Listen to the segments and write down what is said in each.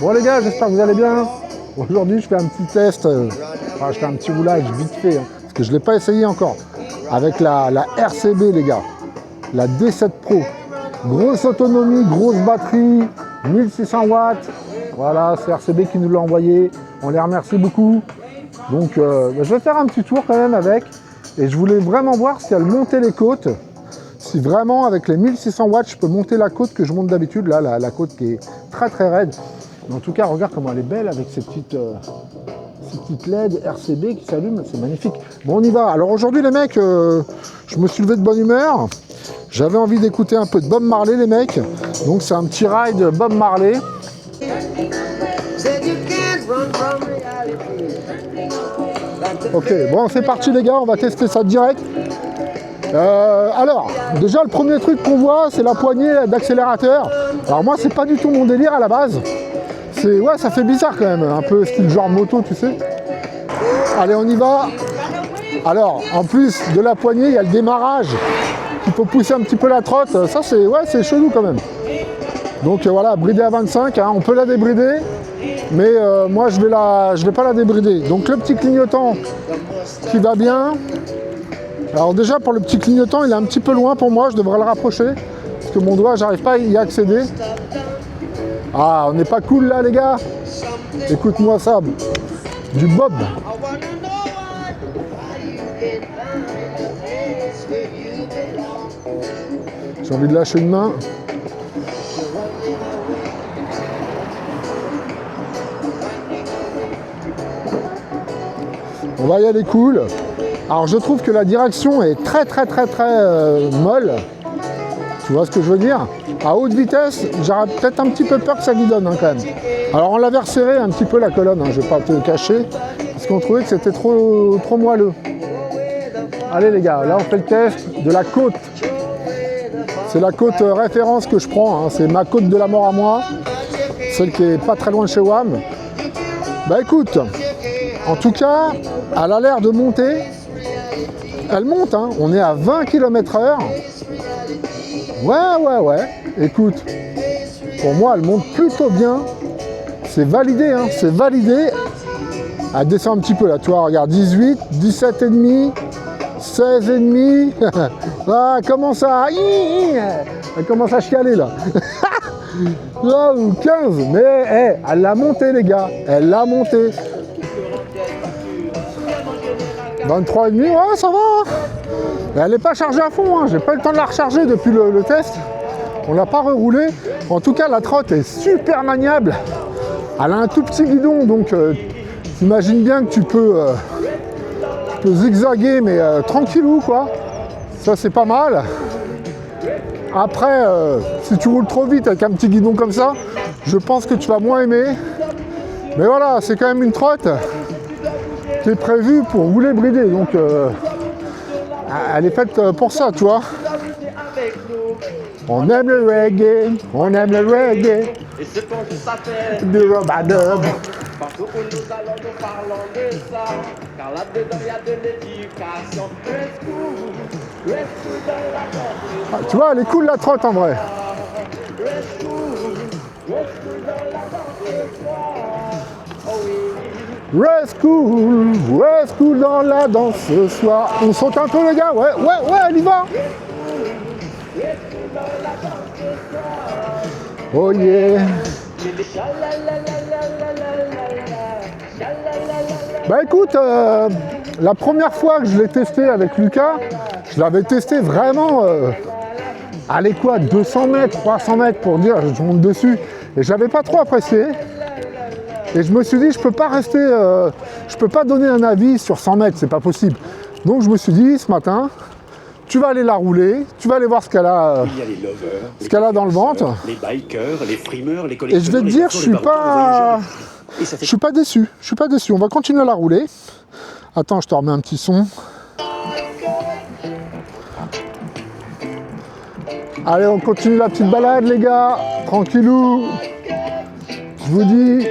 Bon les gars, j'espère que vous allez bien. Aujourd'hui je fais un petit test, je fais un petit roulage vite fait, hein, parce que je ne l'ai pas essayé encore. Avec la RCB les gars, la D7 Pro. Grosse autonomie, grosse batterie, 1600 watts. Voilà, c'est RCB qui nous l'a envoyé. On les remercie beaucoup. Donc je vais faire un petit tour quand même avec. Et je voulais vraiment voir si elle montait les côtes. Si vraiment avec les 1600 watts je peux monter la côte que je monte d'habitude, là la côte qui est très très raide. Mais en tout cas regarde comment elle est belle avec ces petites LED RCB qui s'allument, c'est magnifique. Bon on y va, alors aujourd'hui les mecs, je me suis levé de bonne humeur. J'avais envie d'écouter un peu de Bob Marley les mecs. Donc c'est un petit ride Bob Marley. Ok, bon c'est parti les gars, on va tester ça direct. Alors, déjà le premier truc qu'on voit, c'est la poignée d'accélérateur. Alors moi, c'est pas du tout mon délire à la base. Ouais, ça fait bizarre quand même, un peu style genre moto, tu sais. Allez, on y va. Alors, en plus de la poignée, il y a le démarrage qui peut pousser un petit peu la trotte. Ça, c'est chelou quand même. Donc voilà, bridée à 25, hein, on peut la débrider, mais moi, je vais pas la débrider. Donc le petit clignotant qui va bien. Alors déjà pour le petit clignotant il est un petit peu loin pour moi, je devrais le rapprocher parce que mon doigt j'arrive pas à y accéder. Ah on n'est pas cool là les gars. Écoute-moi ça, du Bob. J'ai envie de lâcher une main. On va y aller cool. Alors je trouve que la direction est très molle. Tu vois ce que je veux dire? À haute vitesse, j'aurais peut-être un petit peu peur que ça guidonne hein, quand même. Alors on l'avait resserré un petit peu la colonne, hein, je vais pas te le cacher, parce qu'on trouvait que c'était trop moelleux. Allez les gars, là on fait le test de la côte. C'est la côte référence que je prends, hein. C'est ma côte de la mort à moi, celle qui est pas très loin de chez WAM. Bah écoute, en tout cas, elle a l'air de monter. Elle monte, hein. On est à 20 km/h. Ouais. Écoute, pour moi, elle monte plutôt bien. C'est validé, hein. C'est validé. Elle descend un petit peu là, tu vois, regarde, 18, 17,5, 16,5. Ah, elle commence à chialer là. Là, 15, mais hey, elle l'a monté les gars. Elle l'a monté. 23,5, ouais ça va. Elle n'est pas chargée à fond, hein. J'ai pas eu le temps de la recharger depuis le test. On l'a pas reroulé. En tout cas la trotte est super maniable. Elle a un tout petit guidon, donc t'imagines bien que tu peux zigzaguer mais tranquillou quoi. Ça c'est pas mal. Après si tu roules trop vite avec un petit guidon comme ça, je pense que tu vas moins aimer. Mais voilà, c'est quand même une trotte qui est prévue pour rouler bridé, donc elle est faite pour ça, tu vois. On aime le reggae, on aime le reggae, du robadub. Ah, tu vois, elle est cool la trotte en vrai. Rest cool dans la danse ce soir. On saute un peu les gars, ouais, elle y va. Oh yeah. Bah écoute, la première fois que je l'ai testé avec Lucas, je l'avais testé vraiment, allez quoi, 200 mètres, 300 mètres pour dire, je monte dessus. Et j'avais pas trop apprécié. Et je me suis dit, je peux pas rester, je peux pas donner un avis sur 100 mètres, c'est pas possible. Donc je me suis dit, ce matin, tu vas aller la rouler, tu vas aller voir ce qu'elle a, dans le ventre. Les bikers, les frimeurs, les et je vais te dire, je suis pas déçu. On va continuer à la rouler. Attends, je te remets un petit son. Allez, on continue la petite balade, les gars. Tranquillou. Je vous dis,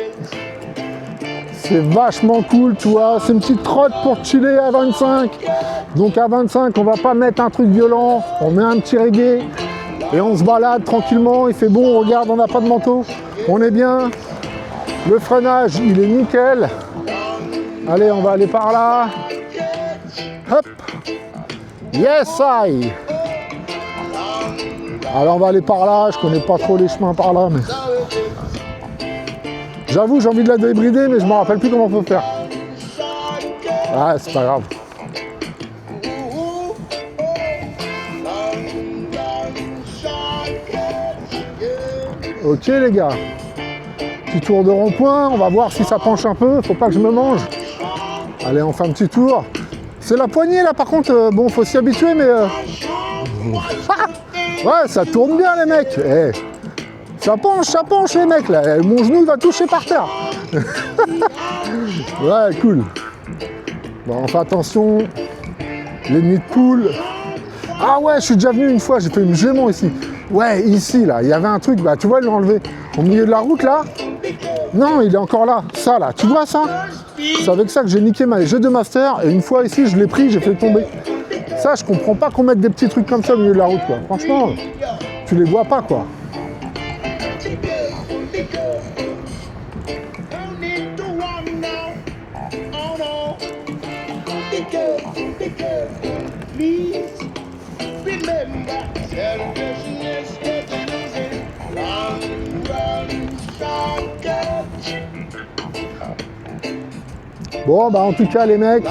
c'est vachement cool, tu vois. C'est une petite trotte pour chiller à 25. Donc à 25, on va pas mettre un truc violent. On met un petit reggae et on se balade tranquillement. Il fait bon, regarde, on n'a pas de manteau. On est bien. Le freinage, il est nickel. Allez, on va aller par là. Hop. Yes, I. Alors, on va aller par là. Je connais pas trop les chemins par là, mais... J'avoue, j'ai envie de la débrider, mais je me rappelle plus comment on peut faire. Ah, c'est pas grave. Ok les gars, petit tour de rond-point, on va voir si ça penche un peu, faut pas que je me mange. Allez, on fait un petit tour. C'est la poignée là par contre, bon faut s'y habituer mais... Ouais, ça tourne bien les mecs. Eh, ça penche les mecs là, mon genou il va toucher par terre. Ouais, cool. Bon, on fait attention, les nids de poules. Ah ouais, je suis déjà venu une fois, j'ai fait une gémon ici. Ouais, ici, là, il y avait un truc, bah tu vois, ils l'ont enlevé. Au milieu de la route, là. Non, il est encore là. Ça, là, tu vois ça? C'est avec ça que j'ai niqué ma jeu de master. Et une fois ici, je l'ai pris, j'ai fait tomber. Ça, je comprends pas qu'on mette des petits trucs comme ça au milieu de la route, quoi. Franchement, tu les vois pas, quoi. Bon, bah en tout cas, les mecs,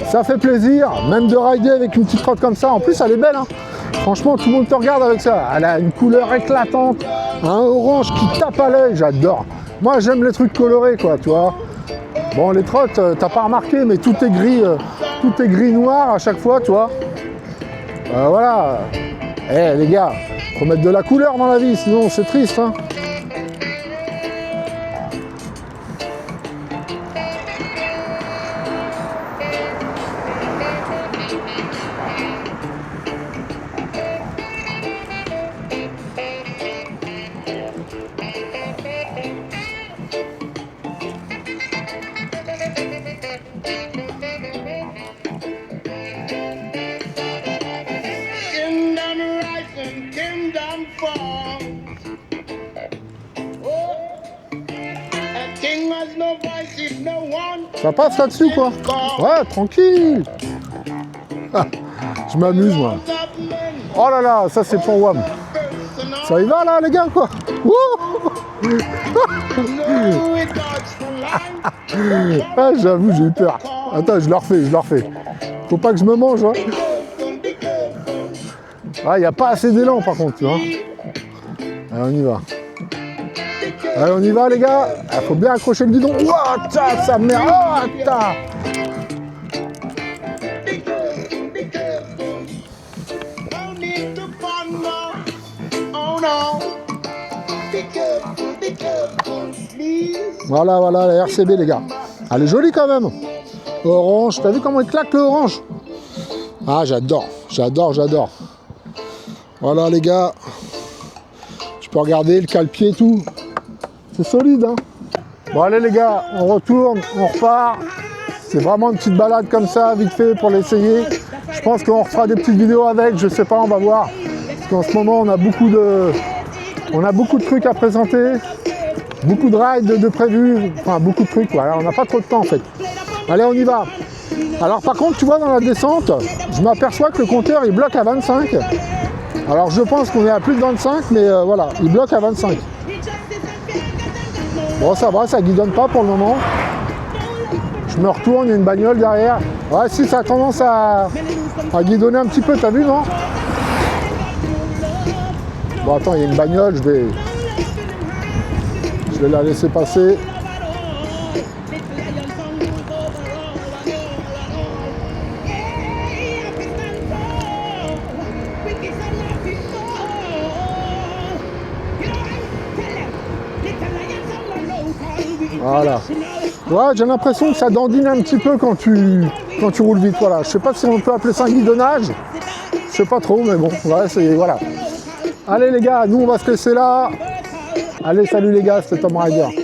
ça fait plaisir, même de rider avec une petite trotte comme ça. En plus, elle est belle, hein. Franchement, tout le monde te regarde avec ça. Elle a une couleur éclatante, un orange qui tape à l'œil, j'adore. Moi, j'aime les trucs colorés, quoi, tu vois. Bon, les trottes, t'as pas remarqué, mais tout est gris noir à chaque fois, tu vois. Voilà. Eh, les gars, faut mettre de la couleur dans la vie, sinon c'est triste, hein. Ça passe là-dessus, quoi. Ouais, tranquille. Ah, je m'amuse, moi. Oh là là, ça c'est pour WAM. Ça y va, là, les gars, quoi. Ah, j'avoue, j'ai eu peur. Attends, je le refais. Faut pas que je me mange, hein. Ah, il n'y a pas assez d'élan, par contre, tu vois. Allez, on y va. Allez, on y va, les gars. Il faut bien accrocher le guidon. Ouah, ça merde. Voilà, la RCB, les gars. Elle est jolie, quand même. Orange. T'as vu comment il claque, le orange? Ah, j'adore. Voilà, les gars. Tu peux regarder le cale-pied et tout. C'est solide, hein. Bon, allez, les gars, on retourne, on repart. C'est vraiment une petite balade comme ça, vite fait, pour l'essayer. Je pense qu'on refera des petites vidéos avec, je sais pas, on va voir. Parce qu'en ce moment, on a beaucoup de trucs à présenter. Beaucoup de rides de prévus. Enfin, beaucoup de trucs, voilà. On n'a pas trop de temps, en fait. Allez, on y va. Alors, par contre, tu vois, dans la descente, je m'aperçois que le compteur, il bloque à 25. Alors, je pense qu'on est à plus de 25, mais voilà, il bloque à 25. Bon, ça va, ça guidonne pas pour le moment. Je me retourne, il y a une bagnole derrière. Ouais, si, ça a tendance à guidonner un petit peu, t'as vu, non? Bon, attends, il y a une bagnole, je vais la laisser passer. Voilà. Ouais, j'ai l'impression que ça dandine un petit peu quand tu roules vite. Voilà. Je sais pas si on peut appeler ça un guidonnage. Je sais pas trop, mais bon, ouais, voilà. Allez les gars, nous on va se laisser là. Allez, salut les gars, c'était Tom Rider.